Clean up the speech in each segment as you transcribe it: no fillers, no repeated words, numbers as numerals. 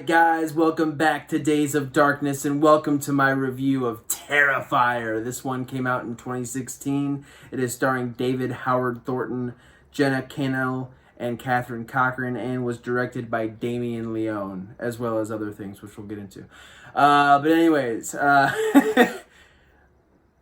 Alright guys, welcome back to Days of Darkness and welcome to my review of Terrifier. This one came out in 2016. It is starring David Howard Thornton, Jenna Cannell, and Catherine Cochran, and was directed by Damien Leone, as well as other things which we'll get into. But anyways,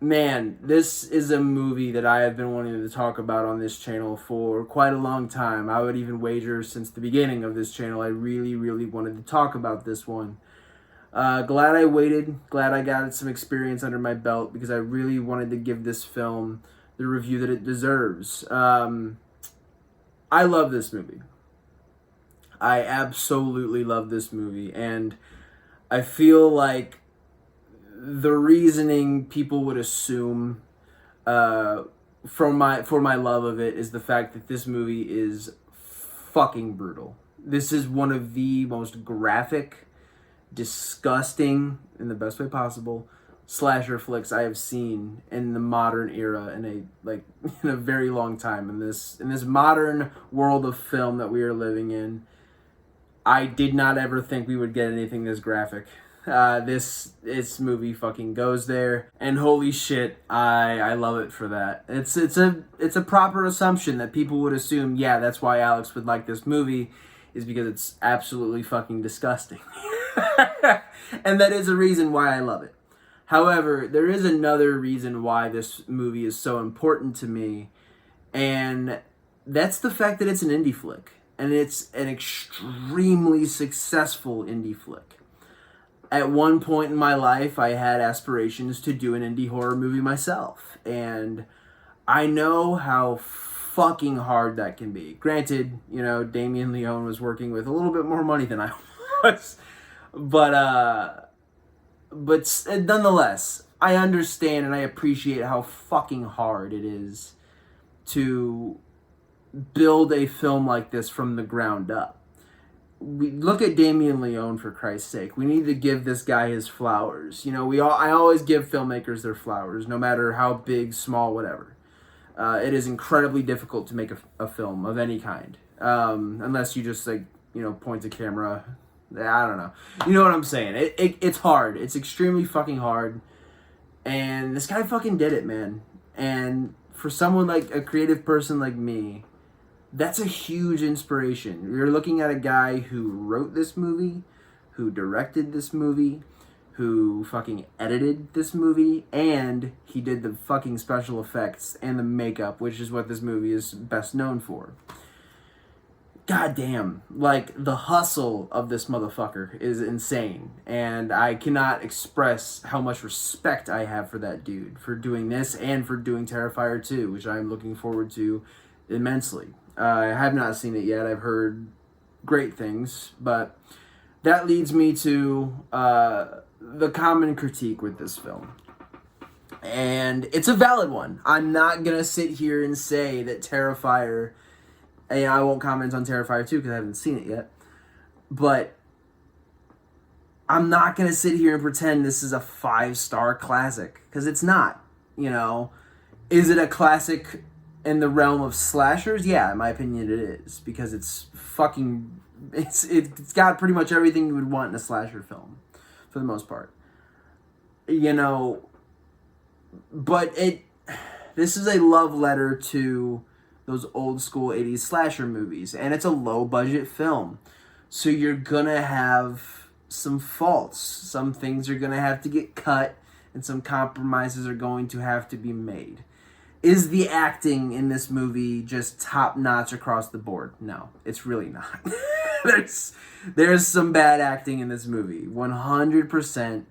man, this is a movie that I have been wanting to talk about on this channel for quite a long time. I would even wager since the beginning of this channel, I really wanted to talk about this one. Glad I waited. Glad I got some experience under my belt because I really wanted to give this film the review that it deserves. I love this movie. I absolutely love this movie, and I feel like the reasoning people would assume for my love of it is the fact that this movie is fucking brutal. This is one of the most graphic, disgusting, in the best way possible, slasher flicks I have seen in the modern era in a very long time. In this modern world of film that we are living in, I did not ever think we would get anything this graphic. This movie fucking goes there, and holy shit, I love it for that. It's a proper assumption that people would assume, yeah, that's why Alex would like this movie, is because it's absolutely fucking disgusting. And that is a reason why I love it. However, there is another reason why this movie is so important to me, and that's the fact that it's an indie flick, and it's an extremely successful indie flick. At one point in my life, I had aspirations to do an indie horror movie myself, and I know how fucking hard that can be. Granted, you know, Damien Leone was working with a little bit more money than I was, but nonetheless, I understand and I appreciate how fucking hard it is to build a film like this from the ground up. We look at Damien Leone, for Christ's sake. We need to give this guy his flowers. You know, I always give filmmakers their flowers, no matter how big, small, whatever. It is incredibly difficult to make a film of any kind, unless you just point the camera. I don't know. You know what I'm saying? It's hard. It's extremely fucking hard, and this guy fucking did it, man. And for someone like a creative person like me, that's a huge inspiration. You're looking at a guy who wrote this movie, who directed this movie, who fucking edited this movie, and he did the fucking special effects and the makeup, which is what this movie is best known for. God damn, the hustle of this motherfucker is insane, and I cannot express how much respect I have for that dude, for doing this and for doing Terrifier 2, which I'm looking forward to immensely. I have not seen it yet. I've heard great things, but that leads me to the common critique with this film. And it's a valid one. I'm not going to sit here and say that Terrifier, and I won't comment on Terrifier 2 because I haven't seen it yet, but I'm not going to sit here and pretend this is a 5-star classic, because it's not, you know. Is it a classic in the realm of slashers? Yeah, in my opinion it is, because it's got pretty much everything you would want in a slasher film, for the most part. You know, but this is a love letter to those old school 80s slasher movies, and it's a low budget film. So you're gonna have some faults. Some things are gonna have to get cut, and some compromises are going to have to be made. Is the acting in this movie just top-notch across the board? No, it's really not. There's some bad acting in this movie, 100%.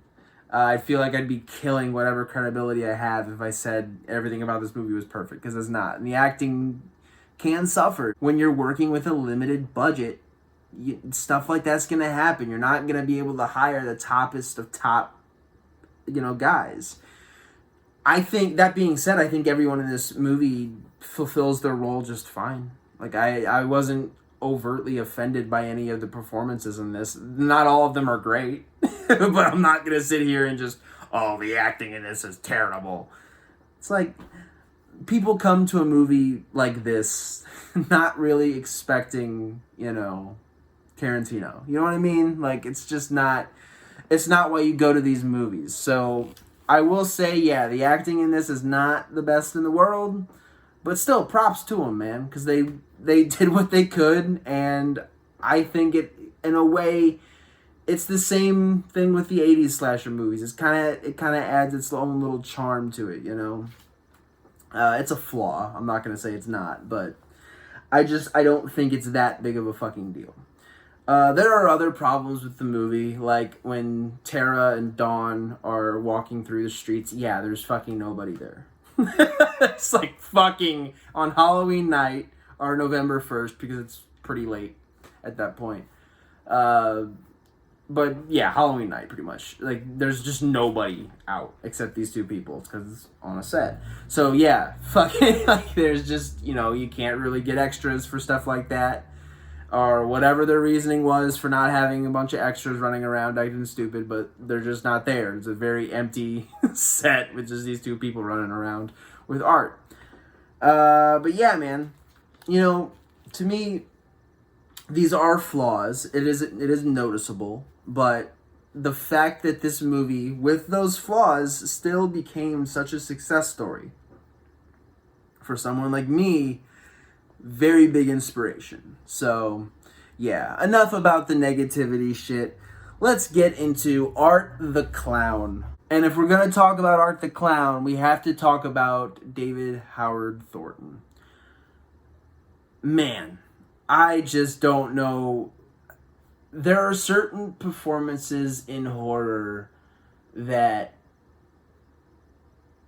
I feel like I'd be killing whatever credibility I have if I said everything about this movie was perfect, because it's not. And the acting can suffer. When you're working with a limited budget, stuff like that's going to happen. You're not going to be able to hire the toppest of top, guys. I think, that being said, I think everyone in this movie fulfills their role just fine. I wasn't overtly offended by any of the performances in this. Not all of them are great, but I'm not going to sit here and just, the acting in this is terrible. It's like, people come to a movie like this not really expecting, Tarantino. You know what I mean? Like, it's just not, it's not why you go to these movies. So I will say, yeah, the acting in this is not the best in the world, but still, props to them, man, because they did what they could, and I think it, in a way, it's the same thing with the '80s slasher movies. It kind of adds its own little charm to it, you know. It's a flaw. I'm not gonna say it's not, but I don't think it's that big of a fucking deal. There are other problems with the movie, like when Tara and Dawn are walking through the streets. Yeah, there's fucking nobody there. It's like fucking on Halloween night or November 1st, because it's pretty late at that point. But yeah, Halloween night, pretty much. Like, there's just nobody out except these two people. It's because it's on a set. So yeah, fucking, like, there's just, you know, you can't really get extras for stuff like that. Or whatever their reasoning was for not having a bunch of extras running around acting stupid, but they're just not there. It's a very empty set with just these two people running around with art. But yeah, man, you know, to me, these are flaws. It is noticeable, but the fact that this movie, with those flaws, still became such a success story, for someone like me, very big inspiration. So, yeah, enough about the negativity shit. Let's get into Art the Clown. And if we're going to talk about Art the Clown, we have to talk about David Howard Thornton. Man, I just don't know. There are certain performances in horror that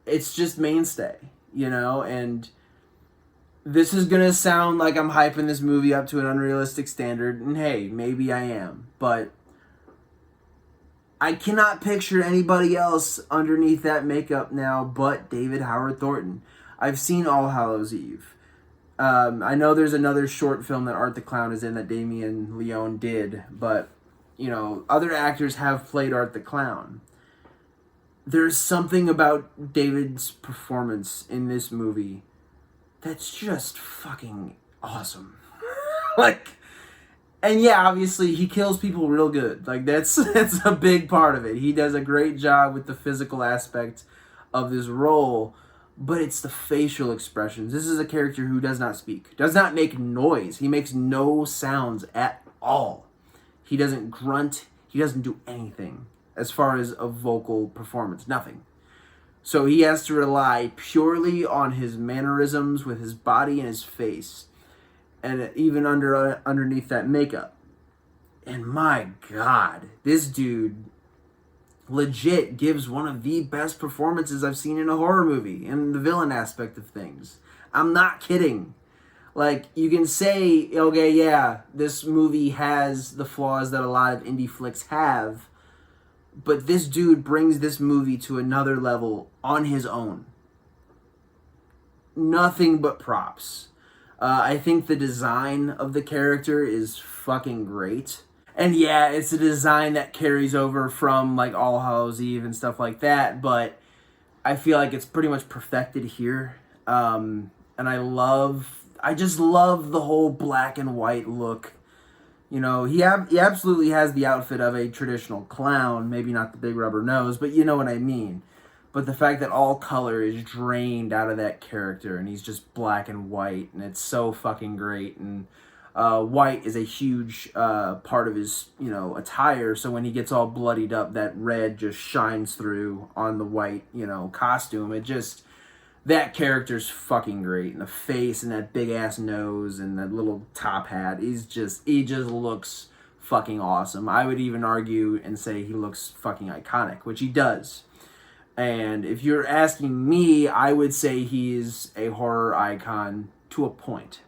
it's just mainstay, you know, and this is going to sound like I'm hyping this movie up to an unrealistic standard, and hey, maybe I am, but I cannot picture anybody else underneath that makeup now but David Howard Thornton. I've seen All Hallows Eve. I know there's another short film that Art the Clown is in that Damien Leone did, but, you know, other actors have played Art the Clown. There's something about David's performance in this movie that's just fucking awesome. Like, and yeah, obviously he kills people real good. Like, that's a big part of it. He does a great job with the physical aspect of this role, but it's the facial expressions. This is a character who does not speak, does not make noise. He makes no sounds at all. He doesn't grunt. He doesn't do anything as far as a vocal performance. Nothing. So he has to rely purely on his mannerisms with his body and his face, and even underneath that makeup. And my God, this dude legit gives one of the best performances I've seen in a horror movie, in the villain aspect of things. I'm not kidding. Like, you can say, okay, yeah, this movie has the flaws that a lot of indie flicks have, but this dude brings this movie to another level on his own. Nothing but props. I think the design of the character is fucking great. And yeah, it's a design that carries over from, like, All Hallows Eve and stuff like that, but I feel like it's pretty much perfected here. And I just love the whole black and white look. You know, he absolutely has the outfit of a traditional clown, maybe not the big rubber nose, but you know what I mean. But the fact that all color is drained out of that character, and he's just black and white, and it's so fucking great. And white is a huge part of his, you know, attire, so when he gets all bloodied up, that red just shines through on the white, you know, costume. It just, that character's fucking great. And the face and that big ass nose and that little top hat, he just looks fucking awesome. I would even argue and say he looks fucking iconic, which he does. And if you're asking me, I would say he's a horror icon to a point.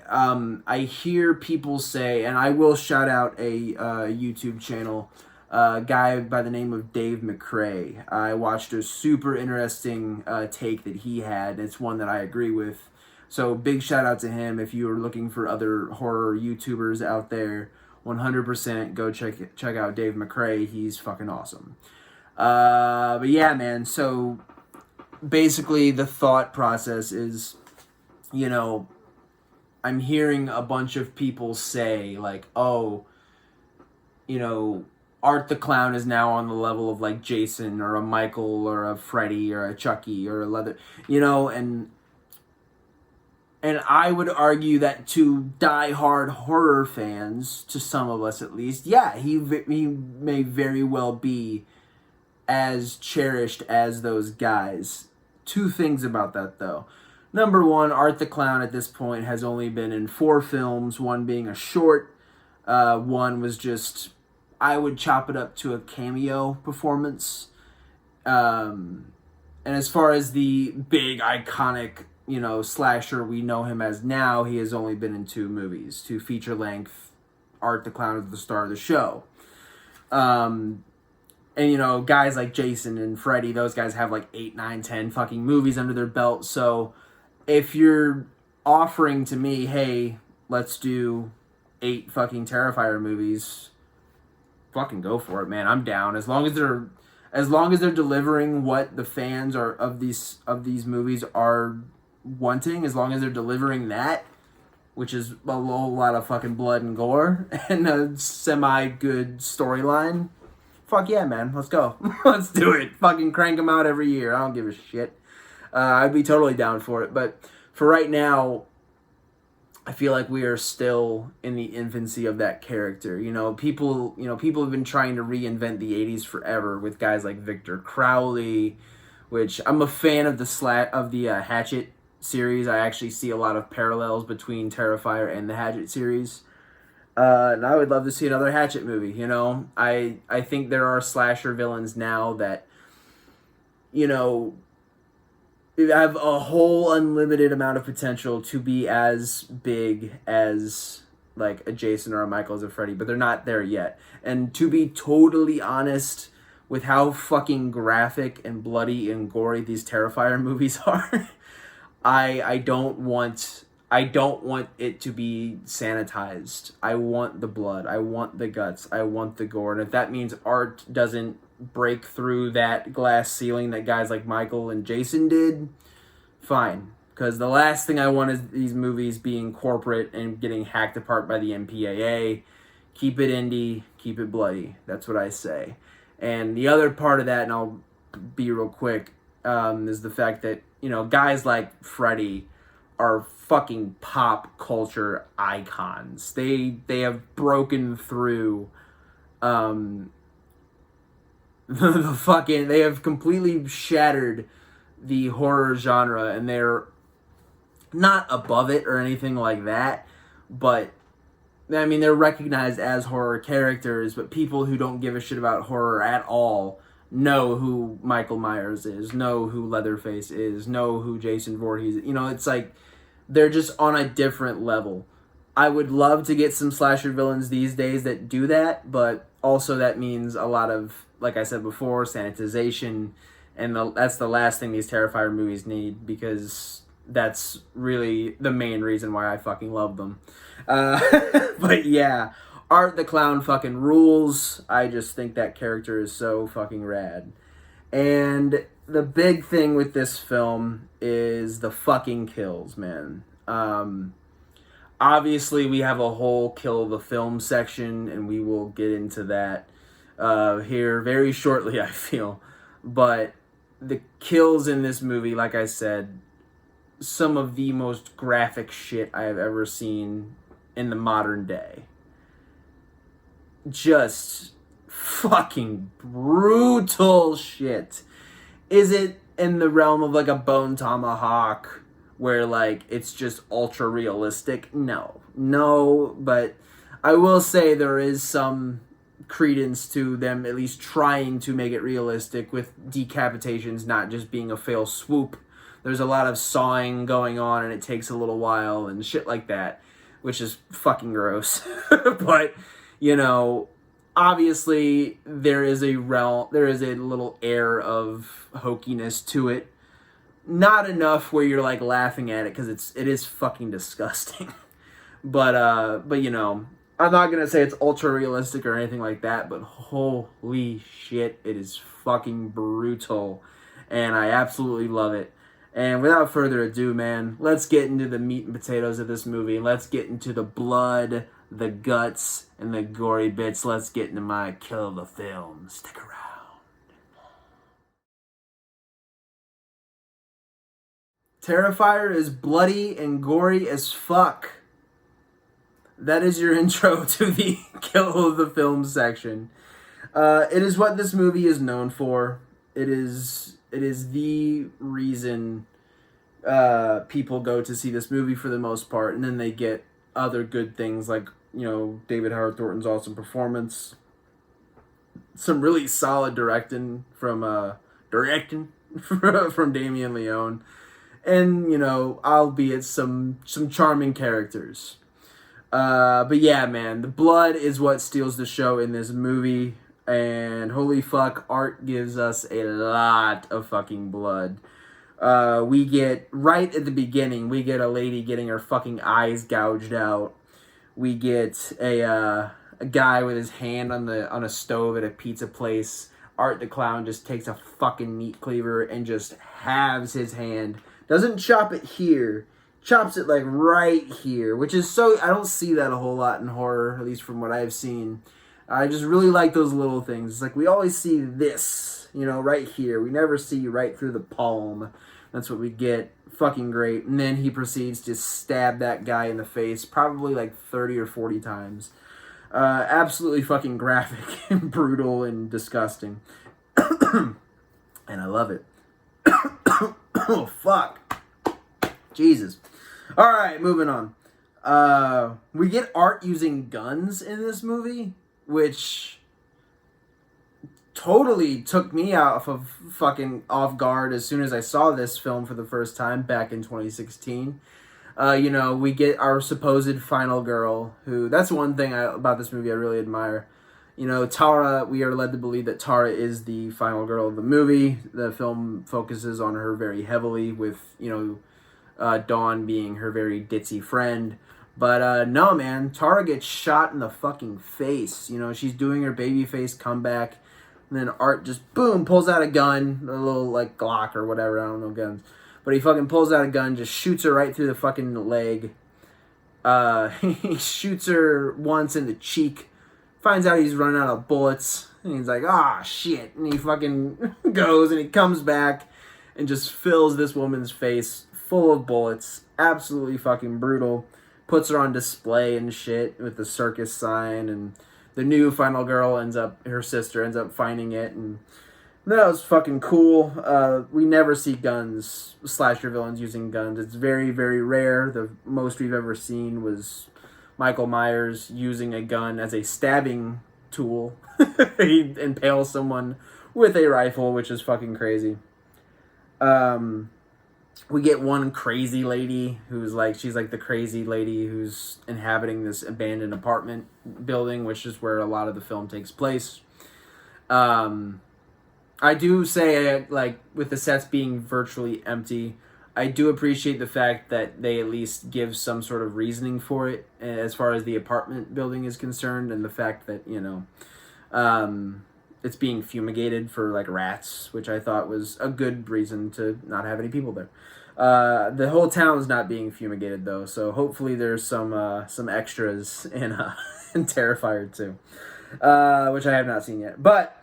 I hear people say, and I will shout out a YouTube channel, a guy by the name of Dave McCrae. I watched a super interesting take that he had. It's one that I agree with. So big shout out to him. If you are looking for other horror YouTubers out there, 100% go check out Dave McCrae. He's fucking awesome. But yeah, man. So basically the thought process is, you know, I'm hearing a bunch of people say, like, oh, you know, Art the Clown is now on the level of, like, Jason or a Michael or a Freddy or a Chucky or a Leather, you know, and I would argue that to die-hard horror fans, to some of us at least, yeah, he may very well be as cherished as those guys. Two things about that, though. Number one, Art the Clown at this point has only been in 4 films, one being a short. One was just, I would chop it up to a cameo performance. And as far as the big, iconic, you know, slasher we know him as now, he has only been in 2 movies. 2 feature-length, Art the Clown is the star of the show. And, you know, guys like Jason and Freddy, those guys have like 8, 9, 10 fucking movies under their belt. So if you're offering to me, hey, let's do 8 fucking Terrifier movies, fucking go for it, man. I'm down. As long as they're delivering what the fans are of these movies are wanting, as long as they're delivering that, which is a whole lot of fucking blood and gore and a semi-good storyline, fuck yeah, man. Let's go. Let's do it. Fucking crank them out every year. I don't give a shit. I'd be totally down for it. But for right now, I feel like we are still in the infancy of that character. People have been trying to reinvent the 80s forever with guys like Victor Crowley, which I'm a fan of the Hatchet series. I actually see a lot of parallels between Terrifier and the Hatchet series. And I would love to see another Hatchet movie, you know? I think there are slasher villains now that, you know, have a whole unlimited amount of potential to be as big as, like, a Jason or a Michael, as a Freddy, but they're not there yet. And to be totally honest with how fucking graphic and bloody and gory these Terrifier movies are, I don't want it to be sanitized. I want the blood. I want the guts. I want the gore. And if that means Art doesn't break through that glass ceiling that guys like Michael and Jason did, fine. Because the last thing I want is these movies being corporate and getting hacked apart by the MPAA. Keep it indie. Keep it bloody. That's what I say. And the other part of that, and I'll be real quick, is the fact that, you know, guys like Freddy are fucking pop culture icons. They have broken through they have completely shattered the horror genre, and they're not above it or anything like that, but I mean, they're recognized as horror characters, but people who don't give a shit about horror at all know who Michael Myers is, know who Leatherface is, know who Jason Voorhees is. You know, it's like they're just on a different level. I would love to get some slasher villains these days that do that, but also that means a lot of, like I said before, sanitization, and that's the last thing these Terrifier movies need, because that's really the main reason why I fucking love them. But yeah, Art the Clown fucking rules. I just think that character is so fucking rad. And the big thing with this film is the fucking kills, man. Obviously, we have a whole kill the film section, and we will get into that here very shortly, I feel. But the kills in this movie, like I said, some of the most graphic shit I have ever seen in the modern day. Just fucking brutal shit. Is it in the realm of like a Bone Tomahawk where like it's just ultra realistic? No, but I will say there is some credence to them at least trying to make it realistic, with decapitations not just being a fail swoop. There's a lot of sawing going on, and it takes a little while and shit like that, which is fucking gross. But, you know, obviously there is a little air of hokiness to it. Not enough where you're like laughing at it, because it is fucking disgusting. But you know, I'm not gonna say it's ultra realistic or anything like that, but holy shit, it is fucking brutal, and I absolutely love it. And without further ado, man, let's get into the meat and potatoes of this movie. Let's get into the blood, the guts, and the gory bits. Let's get into my Kill the Film. Stick around. Terrifier is bloody and gory as fuck. That is your intro to the Kill the Film section. It is what this movie is known for. It is the reason people go to see this movie for the most part, and then they get other good things like, you know, David Howard Thornton's awesome performance, some really solid directing from Damien Leone, and, you know, albeit some charming characters. But yeah, man, the blood is what steals the show in this movie. And holy fuck, Art gives us a lot of fucking blood. We get, right at the beginning, we get a lady getting her fucking eyes gouged out. We get a guy with his hand on a stove at a pizza place. Art the Clown just takes a fucking meat cleaver and just halves his hand. Doesn't chop it here. Chops it like right here, which is so, I don't see that a whole lot in horror, at least from what I've seen. I just really like those little things. It's like we always see this, you know, right here. We never see right through the palm. That's what we get. Fucking great. And then he proceeds to stab that guy in the face probably like 30 or 40 times. Absolutely fucking graphic and brutal and disgusting. And I love it. Oh, fuck. Jesus. Alright, moving on. We get Art using guns in this movie, which totally took me off guard as soon as I saw this film for the first time back in 2016. You know, we get our supposed final girl, who, that's one thing about this movie I really admire. You know, Tara, we are led to believe that Tara is the final girl of the movie. The film focuses on her very heavily with, you know, Dawn being her very ditzy friend. But no, man, Tara gets shot in the fucking face. You know, she's doing her babyface comeback, and then Art just, boom, pulls out a gun, a little, like, Glock or whatever, I don't know guns. But he fucking pulls out a gun, just shoots her right through the fucking leg. He shoots her once in the cheek, finds out he's running out of bullets, and he's like, ah, shit. And he fucking goes, and he comes back, and just fills this woman's face full of bullets. Absolutely fucking brutal. Puts her on display and shit with the circus sign, and the new final girl her sister ends up finding it, and that was fucking cool. We never see slasher villains using guns. It's very, very rare. The most we've ever seen was Michael Myers using a gun as a stabbing tool. He impales someone with a rifle, which is fucking crazy. We get one crazy lady who's like, she's like the crazy lady who's inhabiting this abandoned apartment building, which is where a lot of the film takes place. I do say, like, with the sets being virtually empty, I do appreciate the fact that they at least give some sort of reasoning for it as far as the apartment building is concerned, and the fact that, you know, it's being fumigated for, like, rats, which I thought was a good reason to not have any people there. The whole town's not being fumigated, though, so hopefully there's some extras in Terrifier 2, which I have not seen yet. But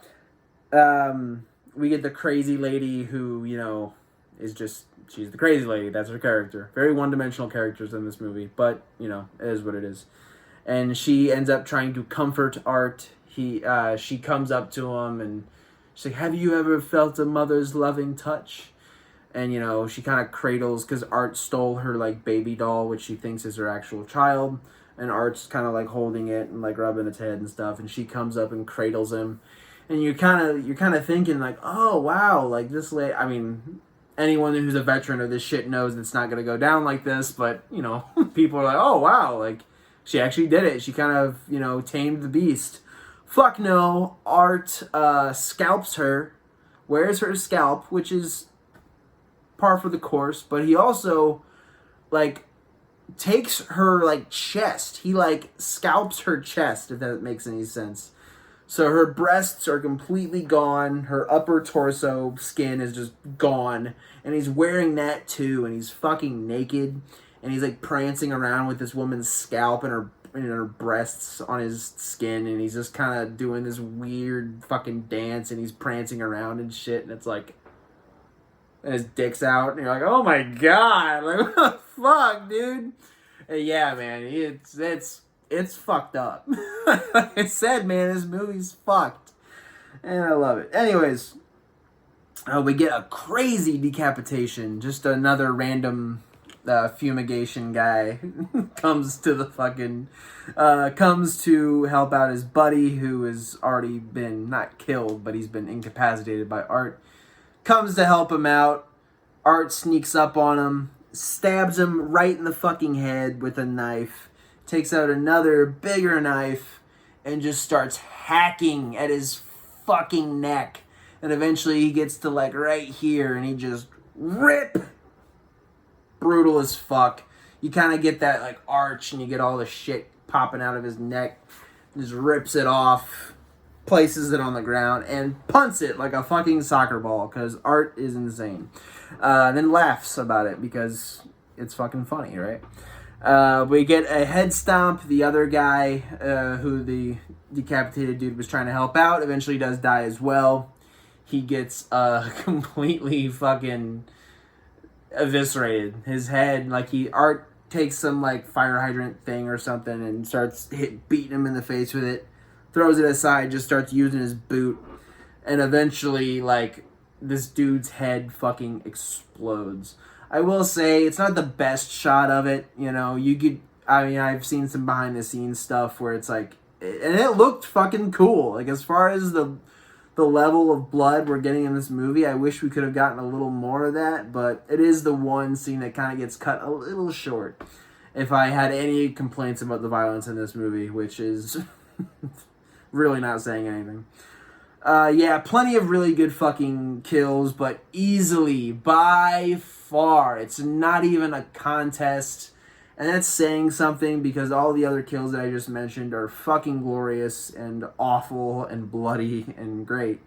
we get the crazy lady who, you know, is just, she's the crazy lady. That's her character. Very one-dimensional characters in this movie, but, you know, it is what it is. And she ends up trying to comfort Art. She comes up to him, and she's like, have you ever felt a mother's loving touch? And, you know, she kind of cradles, because Art stole her, like, baby doll, which she thinks is her actual child. And Art's kind of, like, holding it and, like, rubbing its head and stuff. And she comes up and cradles him. And you're kind of thinking, like, oh, wow, like, this lady, I mean, anyone who's a veteran of this shit knows it's not going to go down like this. But, you know, people are like, oh, wow, like, she actually did it. She kind of, you know, tamed the beast. Fuck no. Art scalps her, wears her scalp, which is par for the course, but he also, like, takes her, like, chest. He, like, scalps her chest, if that makes any sense. So her breasts are completely gone. Her upper torso skin is just gone. And he's wearing that too. And he's fucking naked. And he's like prancing around with this woman's scalp and her breasts on his skin. And he's just kind of doing this weird fucking dance. And he's prancing around and shit. And it's like, and his dick's out. And you're like, oh my god. Like, what the fuck, dude? And yeah, man. It's fucked up. Like I said, man, this movie's fucked. And I love it. Anyways, we get a crazy decapitation. Just another random fumigation guy comes to the fucking... comes to help out his buddy who has already been, not killed, but he's been incapacitated by Art. Comes to help him out. Art sneaks up on him, stabs him right in the fucking head with a knife. Takes out another bigger knife and just starts hacking at his fucking neck. And eventually he gets to like right here and he just rip. Brutal as fuck. You kind of get that like arch and you get all the shit popping out of his neck. Just rips it off, places it on the ground, and punts it like a fucking soccer ball because Art is insane. Then laughs about it because it's fucking funny, right? We get a head stomp. The other guy, who the decapitated dude was trying to help out, eventually does die as well. He gets completely fucking eviscerated. His head, like Art takes some like fire hydrant thing or something and starts beating him in the face with it. Throws it aside, just starts using his boot, and eventually like this dude's head fucking explodes. I will say, it's not the best shot of it, you know, I've seen some behind the scenes stuff where it's like, and it looked fucking cool, like as far as the level of blood we're getting in this movie, I wish we could have gotten a little more of that, but it is the one scene that kind of gets cut a little short, if I had any complaints about the violence in this movie, which is really not saying anything. Yeah, plenty of really good fucking kills, but easily, by far, it's not even a contest. And that's saying something because all the other kills that I just mentioned are fucking glorious and awful and bloody and great.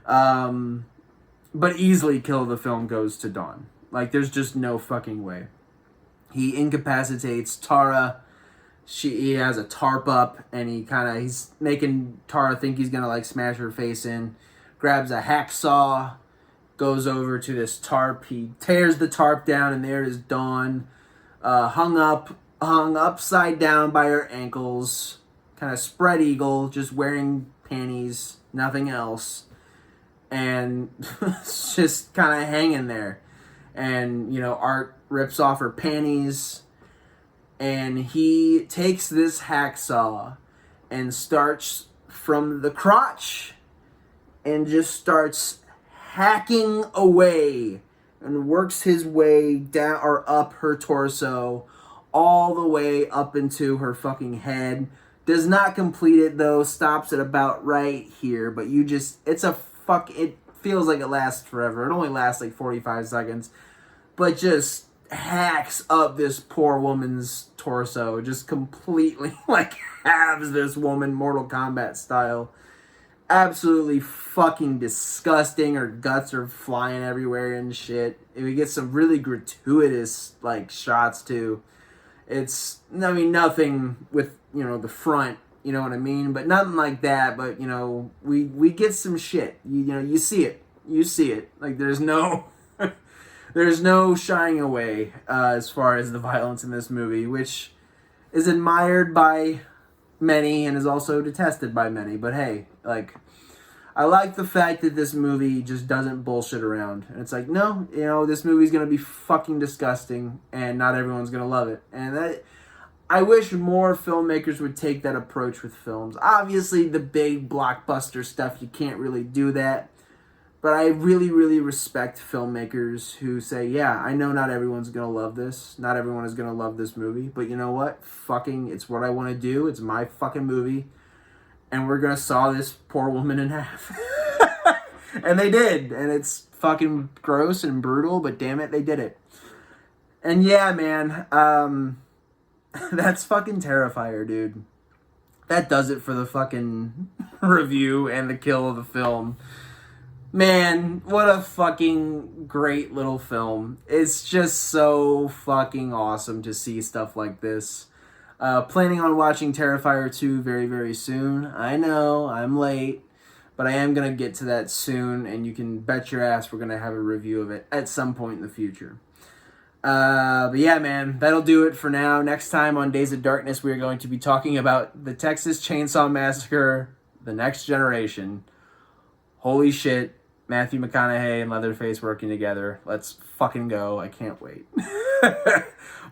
But easily kill of the film goes to Dawn. Like, there's just no fucking way. He incapacitates Tara. He has a tarp up, and he's making Tara think he's gonna like smash her face in. Grabs a hacksaw, goes over to this tarp. He tears the tarp down, and there is Dawn, hung upside down by her ankles, kind of spread eagle, just wearing panties, nothing else, and just kind of hanging there. And Art rips off her panties. And he takes this hacksaw and starts from the crotch and just starts hacking away and works his way down or up her torso all the way up into her fucking head. Does not complete it though, stops at about right here, but it feels like it lasts forever. It only lasts like 45 seconds, but just hacks up this poor woman's torso, just completely like halves this woman Mortal Kombat style. Absolutely fucking disgusting. Her guts are flying everywhere and shit. And we get some really gratuitous like shots too. It's, nothing with, the front, you know what I mean? But nothing like that, but, we get some shit. You see it. You see it. Like, there's no shying away as far as the violence in this movie, which is admired by many and is also detested by many. But hey, like, I like the fact that this movie just doesn't bullshit around. And it's like, no, this movie's going to be fucking disgusting and not everyone's going to love it. And I wish more filmmakers would take that approach with films. Obviously, the big blockbuster stuff, you can't really do that. But I really, really respect filmmakers who say, yeah, I know not everyone's going to love this. Not everyone is going to love this movie. But you know what? It's what I want to do. It's my fucking movie. And we're going to saw this poor woman in half. And they did. And it's fucking gross and brutal, but damn it, they did it. And yeah, man, that's fucking Terrifier, dude. that does it for the fucking review and the kill of the film. Man, what a fucking great little film. It's just so fucking awesome to see stuff like this. Planning on watching Terrifier 2 very, very soon. I know, I'm late, but I am going to get to that soon, and you can bet your ass we're going to have a review of it at some point in the future. But yeah, man, that'll do it for now. Next time on Days of Darkness, we are going to be talking about the Texas Chainsaw Massacre, The Next Generation. Holy shit. Matthew McConaughey and Leatherface working together. Let's fucking go. I can't wait.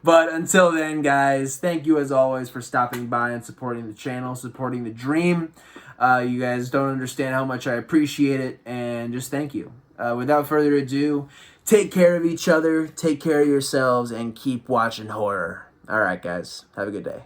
But until then, guys, thank you as always for stopping by and supporting the channel, supporting the dream. You guys don't understand how much I appreciate it, and just thank you. Without further ado, take care of each other, take care of yourselves, and keep watching horror. All right, guys. Have a good day.